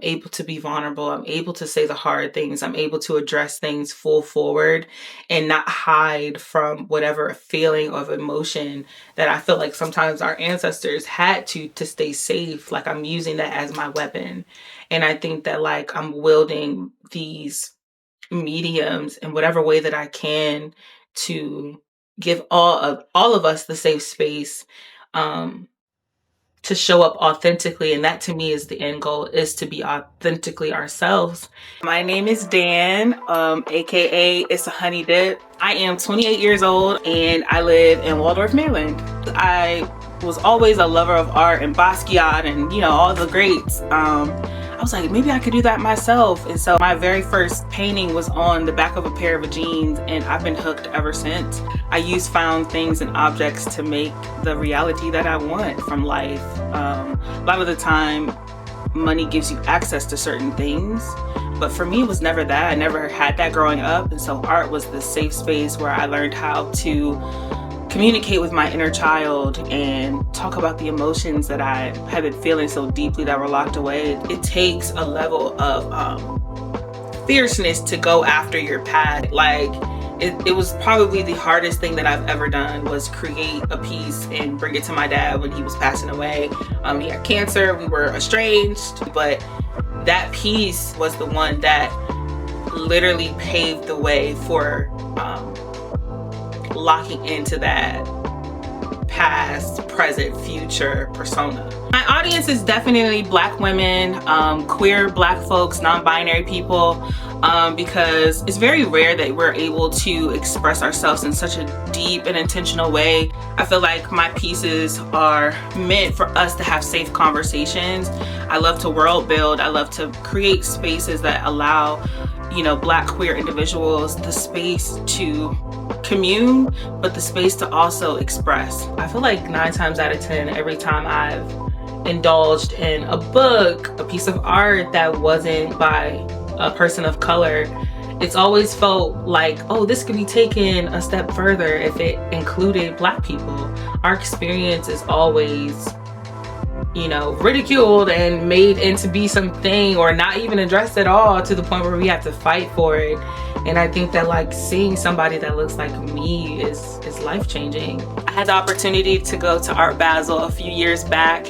able to be vulnerable. I'm able to say the hard things. I'm able to address things full forward and not hide from whatever feeling of emotion that I feel like sometimes our ancestors had to stay safe. Like I'm using that as my weapon. And I think that like I'm wielding these mediums in whatever way that I can to give all of us the safe space to show up authentically. And that to me is the end goal, is to be authentically ourselves. My name is Dann, aka It's a Honey Dip. I am 28 years old and I live in Waldorf, Maryland. I was always a lover of art and Basquiat and, you know, all the greats. I was like, maybe I could do that myself. And so my very first painting was on the back of a pair of jeans, and I've been hooked ever since. I use found things and objects to make the reality that I want from life. A lot of the time, money gives you access to certain things, but for me, it was never that. I never had that growing up. And so art was the safe space where I learned how to communicate with my inner child and talk about the emotions that I had been feeling so deeply that were locked away. It takes a level of fierceness to go after your path. Like it was probably the hardest thing that I've ever done, was create a piece and bring it to my dad when he was passing away. He had cancer, we were estranged, but that piece was the one that literally paved the way for locking into that past, present, future persona. My audience is definitely Black women, queer Black folks, non-binary people, because it's very rare that we're able to express ourselves in such a deep and intentional way. I feel like my pieces are meant for us to have safe conversations. I love to world build. I love to create spaces that allow, you know, Black queer individuals the space to commune, but the space to also express. I feel like 9 times out of 10, every time I've indulged in a book, a piece of art that wasn't by a person of color, it's always felt like, oh, this could be taken a step further if it included Black people. Our experience is always, you know, ridiculed and made into be something or not even addressed at all, to the point where we have to fight for it. And I think that like seeing somebody that looks like me is life-changing. I had the opportunity to go to Art Basel a few years back,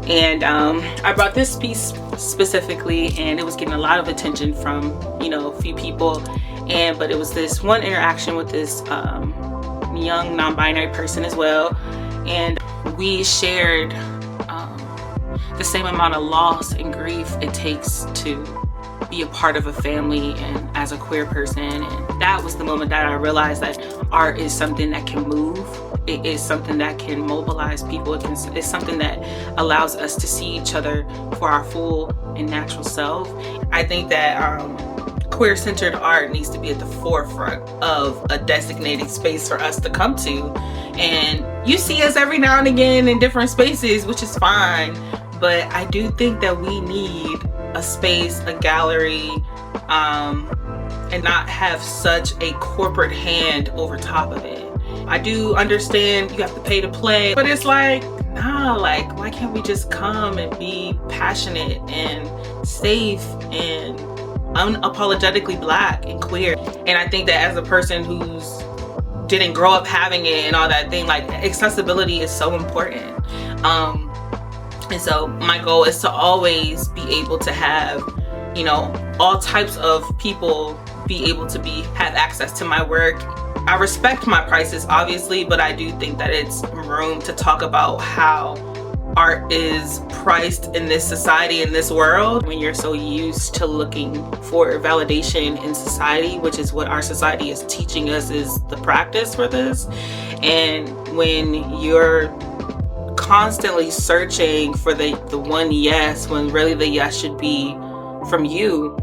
and I brought this piece specifically, and it was getting a lot of attention from, you know, a few people. But it was this one interaction with this young non-binary person as well, and we shared the same amount of loss and grief it takes to be a part of a family and as a queer person. And that was the moment that I realized that art is something that can move. It is something that can mobilize people. It's something that allows us to see each other for our full and natural self. I think that queer-centered art needs to be at the forefront of a designated space for us to come to. And you see us every now and again in different spaces, which is fine. But I do think that we need a space, a gallery, and not have such a corporate hand over top of it. I do understand you have to pay to play, but it's like, nah, like, why can't we just come and be passionate and safe and unapologetically Black and queer? And I think that as a person who's didn't grow up having it and all that thing, like, accessibility is so important. And so my goal is to always be able to have, you know, all types of people be able to have access to my work. I respect my prices, obviously, but I do think that it's room to talk about how art is priced in this society, in this world, when you're so used to looking for validation in society, which is what our society is teaching us is the practice for this. And when you're constantly searching for the one yes, when really the yes should be from you,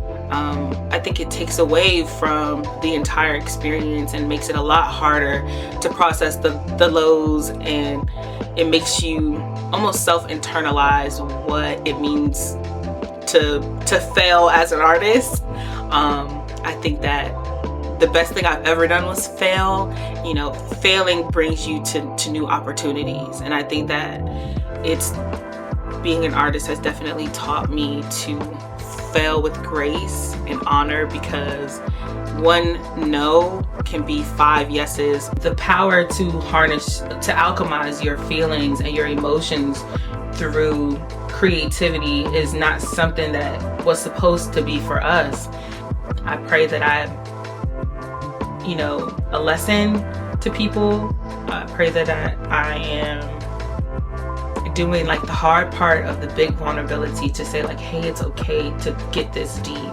I think it takes away from the entire experience and makes it a lot harder to process the lows, and it makes you almost self-internalize what it means to fail as an artist. I think that the best thing I've ever done was fail. You know, failing brings you to new opportunities. And I think that it's being an artist has definitely taught me to fail with grace and honor, because one no can be 5 yeses. The power to harness, to alchemize your feelings and your emotions through creativity is not something that was supposed to be for us. I pray that I'm, a lesson to people. I pray that I am doing like the hard part of the big vulnerability to say like, hey, it's okay to get this deep.